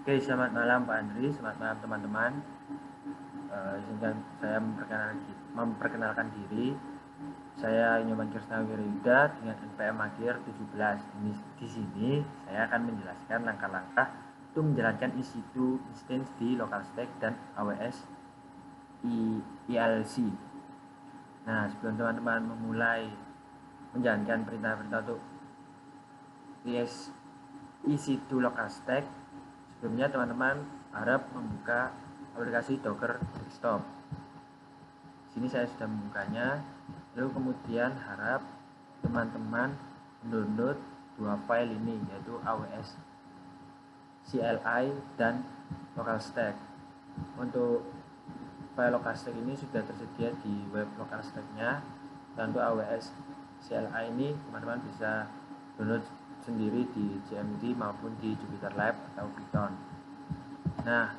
Oke, selamat malam Pak Andri, selamat malam teman-teman. Izinkan saya memperkenalkan diri. Saya Nyoman Krisnawira Yuda dengan NPM Akhir 17. Di sini saya akan menjelaskan langkah-langkah untuk menjalankan EC2 instance di local stack dan AWS ILC. Nah, sebelum teman-teman memulai menjalankan perintah-perintah untuk EC2 local stack, sebelumnya teman-teman harap membuka aplikasi Docker Desktop. Sini saya sudah membukanya. Lalu kemudian harap teman-teman mendownload dua file ini, yaitu AWS CLI dan local stack. Untuk file local stack ini sudah tersedia di web local stack-nya, dan untuk AWS CLI ini teman-teman bisa download sendiri di JMD maupun di Jupyter Lab atau Python. Nah,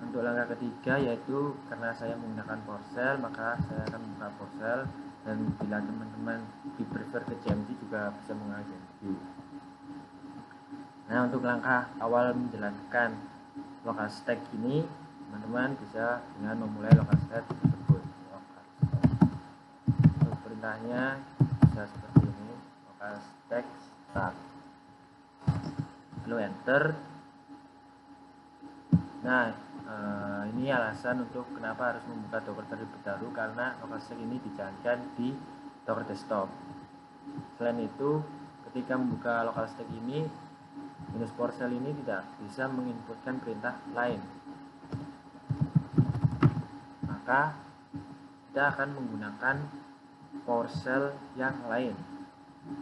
untuk langkah ketiga yaitu karena saya menggunakan PowerShell, maka saya akan membuka PowerShell, dan bila teman-teman lebih prefer ke JMD juga bisa menggunakan JMD. Nah, untuk langkah awal menjalankan local stack ini, teman-teman bisa dengan memulai local stack tersebut. Untuk perintahnya bisa seperti ini, local stack start, lalu enter. Nah, ini alasan untuk kenapa harus membuka Docker terlebih dahulu, karena local stack ini dijalankan di Docker Desktop. Selain itu, ketika membuka local stack ini, Windows PowerShell ini tidak bisa menginputkan perintah lain, maka kita akan menggunakan PowerShell yang lain,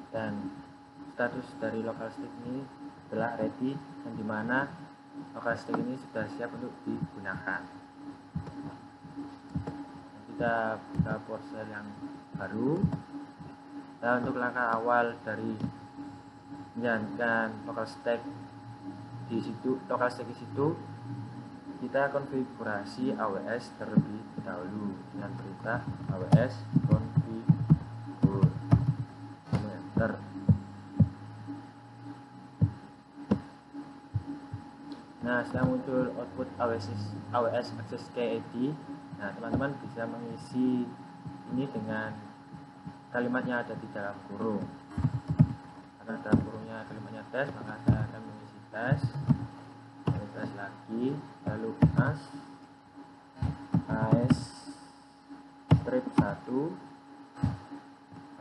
dan status dari local stack ini telah ready, dan dimana local stack ini sudah siap untuk digunakan. Kita buka PowerShell yang baru. Nah, untuk langkah awal dari menjalankan local stack di situ, kita konfigurasi AWS terlebih dahulu dengan perintah AWS configure, enter. Nah, setelah muncul output AWS Access Key ID, nah teman-teman bisa mengisi ini dengan kalimatnya ada di dalam kurung. Karena dalam kurungnya kalimatnya tes, maka saya akan mengisi tes, lalu tes lagi, lalu as strip 1,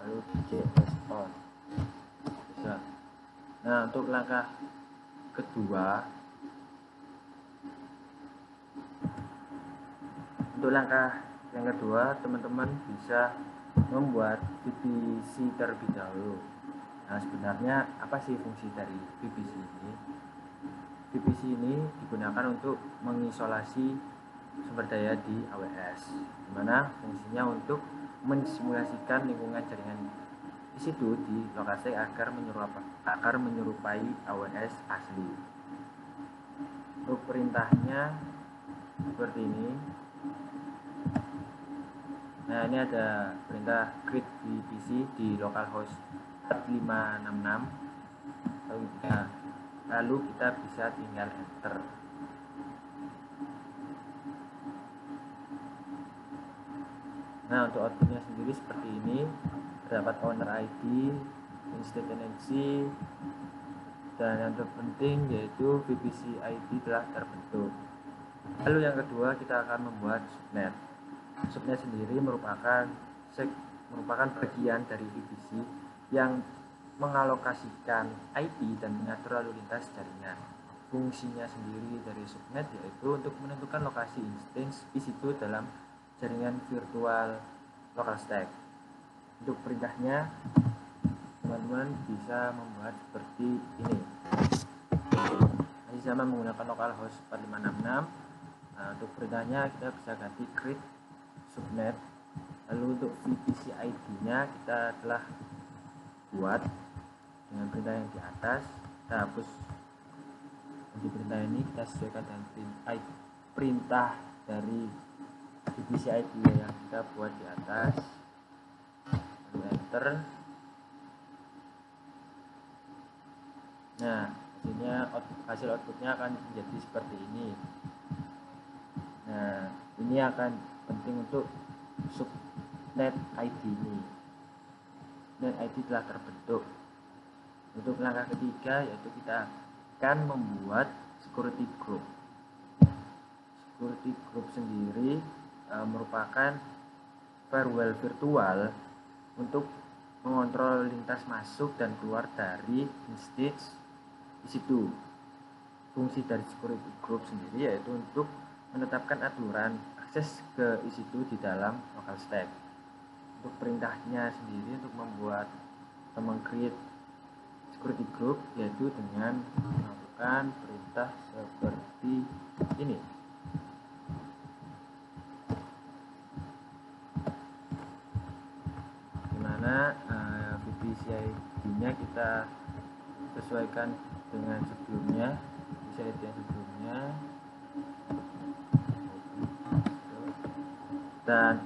lalu js on. Bisa. Nah, untuk langkah kedua, yang kedua teman-teman bisa membuat VPC terlebih dahulu. Nah, sebenarnya apa sih fungsi dari VPC ini? VPC ini digunakan untuk mengisolasi sumber daya di AWS, dimana fungsinya untuk mensimulasikan lingkungan jaringan di situ di lokasi agar menyerupai AWS asli. Untuk perintahnya seperti ini. Nah, ini ada perintah create VPC di localhost 4566. Lalu kita bisa tinggal enter. Nah, untuk outputnya sendiri seperti ini. Terdapat owner ID, instance tenancy, dan yang terpenting yaitu VPC ID telah terbentuk. Lalu yang kedua, kita akan membuat subnet. Subnet sendiri merupakan bagian dari VPC yang mengalokasikan IP dan mengatur lalu lintas jaringan. Fungsinya sendiri dari subnet yaitu untuk menentukan lokasi instance EC2 dalam jaringan virtual local stack. Untuk perintahnya, teman-teman bisa membuat seperti ini. Masih sama menggunakan localhost 4566. Nah, untuk perintahnya kita bisa ganti create subnet. Lalu untuk VPC ID-nya kita telah buat dengan perintah yang di atas. Kita hapus di perintah ini, kita sesuaikan dengan perintah dari VPC ID yang kita buat di atas, lalu enter. Nah, hasil outputnya akan menjadi seperti ini. Nah, ini akan penting untuk subnet ID ini. Subnet ID telah terbentuk. Untuk langkah ketiga yaitu kita akan membuat security group. Security group sendiri merupakan firewall virtual untuk mengontrol lintas masuk dan keluar dari instance EC2. Fungsi dari security group sendiri yaitu untuk menetapkan aturan akses ke EC2 di dalam local stack. Untuk perintahnya sendiri untuk membuat atau meng-create security group yaitu dengan melakukan perintah seperti ini. Dimana VPC ID-nya kita sesuaikan dengan sebelumnya, VPC ID yang sebelumnya, dan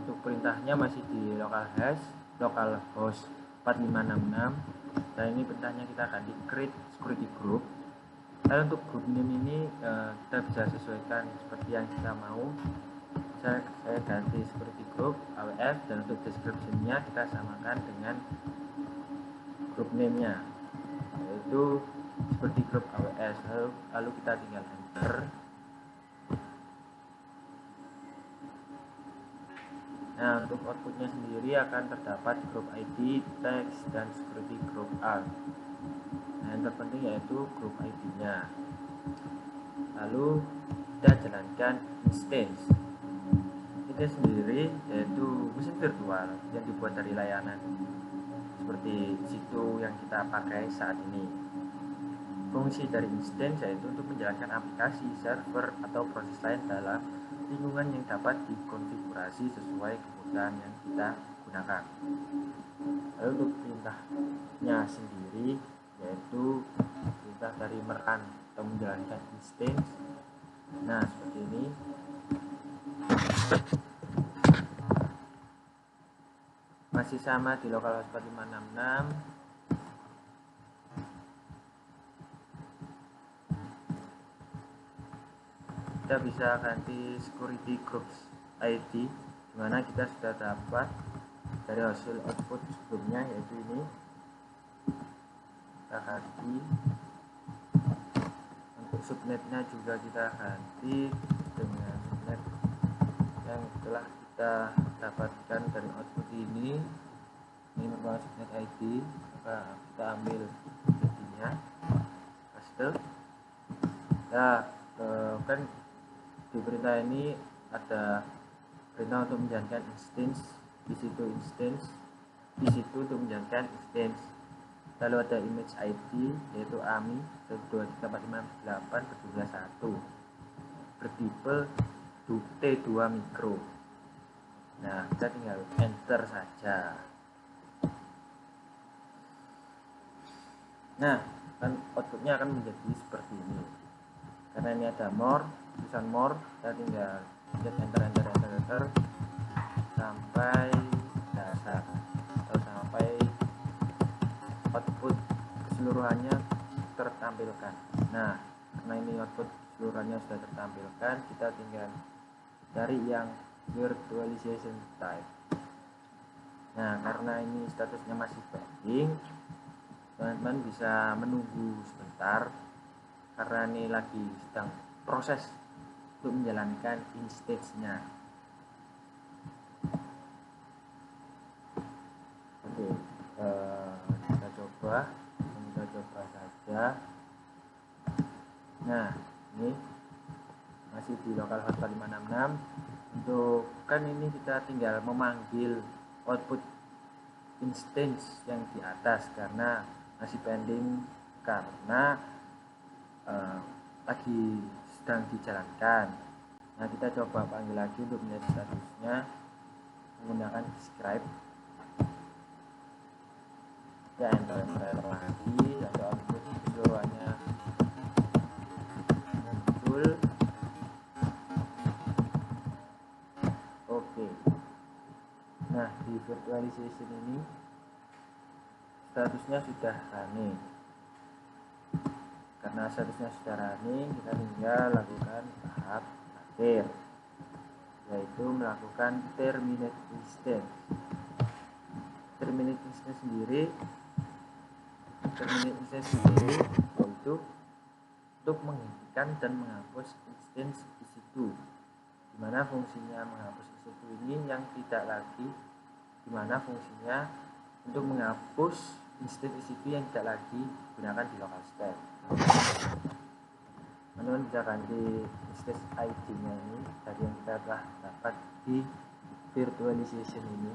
untuk perintahnya masih di localhost 4566, dan ini perintahnya kita akan di create security group. Dan untuk group name ini kita bisa sesuaikan seperti yang kita mau. Saya ganti security group AWF, dan untuk description-nya kita samakan dengan group name-nya yaitu security group AWS. Lalu kita tinggal enter. Nah, untuk outputnya sendiri akan terdapat group ID, text, dan security group alt. Nah, yang terpenting yaitu group ID-nya. Lalu kita jalankan instance. Ini sendiri yaitu mesin virtual yang dibuat dari layanan seperti situ yang kita pakai saat ini. Fungsi dari instance yaitu untuk menjalankan aplikasi, server, atau proses lain dalam lingkungan yang dapat dikonfigurasi sesuai kebutuhan yang kita gunakan. Lalu untuk perintahnya sendiri yaitu perintah dari merun atau menjalankan instance. Nah, seperti ini. Masih sama di localhost 4566. Kita bisa ganti security groups ID, dimana kita sudah dapat dari hasil output sebelumnya yaitu ini. Kita ganti. Untuk subnetnya juga kita ganti dengan subnet yang telah kita dapatkan dari output ini. Ini merupakan subnet ID, maka kita ambil ID-nya, paste. Nah, kan di perintah ini ada perintah untuk menjalankan instance, di situ untuk menjalankan instance. Lalu ada image ID yaitu AMI 1234568/121 bertipe T2 micro. Nah, kita tinggal enter saja. Nah, kan outputnya akan menjadi seperti ini. Karena ini ada more, tulisan more, kita tinggal enter sampai dasar atau sampai output keseluruhannya tertampilkan. Nah, karena ini output keseluruhannya sudah tertampilkan, kita tinggal cari yang virtualization type. Nah, karena ini statusnya masih pending, teman-teman bisa menunggu sebentar karena ini lagi sedang proses untuk menjalankan instance-nya. Oke, kita coba saja. Nah, ini masih di localhost 4566. Untuk kan ini kita tinggal memanggil output instance yang di atas karena masih pending, karena lagi sedang dijalankan. Nah, kita coba panggil lagi untuk melihat statusnya menggunakan describe. Ya, enter lagi, ada output keseluruhannya muncul. Oke. Nah, di virtualization ini statusnya sudah running. Nah, seterusnya sudah running, kita tinggal lakukan tahap akhir, yaitu melakukan terminate instance. Terminate instance sendiri yaitu untuk menghentikan dan menghapus instance EC2, dimana fungsinya menghapus EC2 ini yang tidak lagi, dimana fungsinya untuk menghapus instance EC2 yang tidak lagi digunakan di local stack. Teman-teman bisa ganti instance ID nya ini dari yang kita telah dapat di virtualization ini.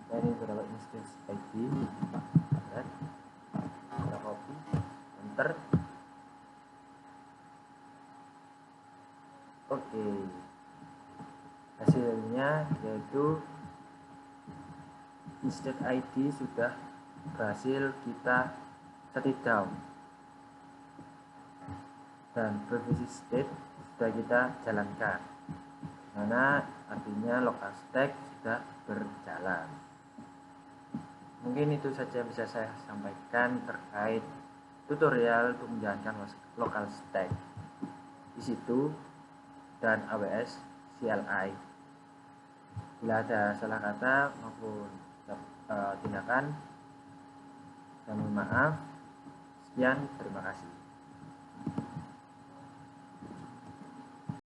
Ini beberapa instance ID, kita copy, enter. Oke, hasilnya yaitu instance ID sudah berhasil kita set down dan privacy state sudah kita jalankan, mana artinya local stack sudah berjalan. Mungkin itu saja yang bisa saya sampaikan terkait tutorial untuk menjalankan local stack di situ dan AWS CLI. Bila ada salah kata maupun tindakan, saya mohon maaf. Sekian, terima kasih.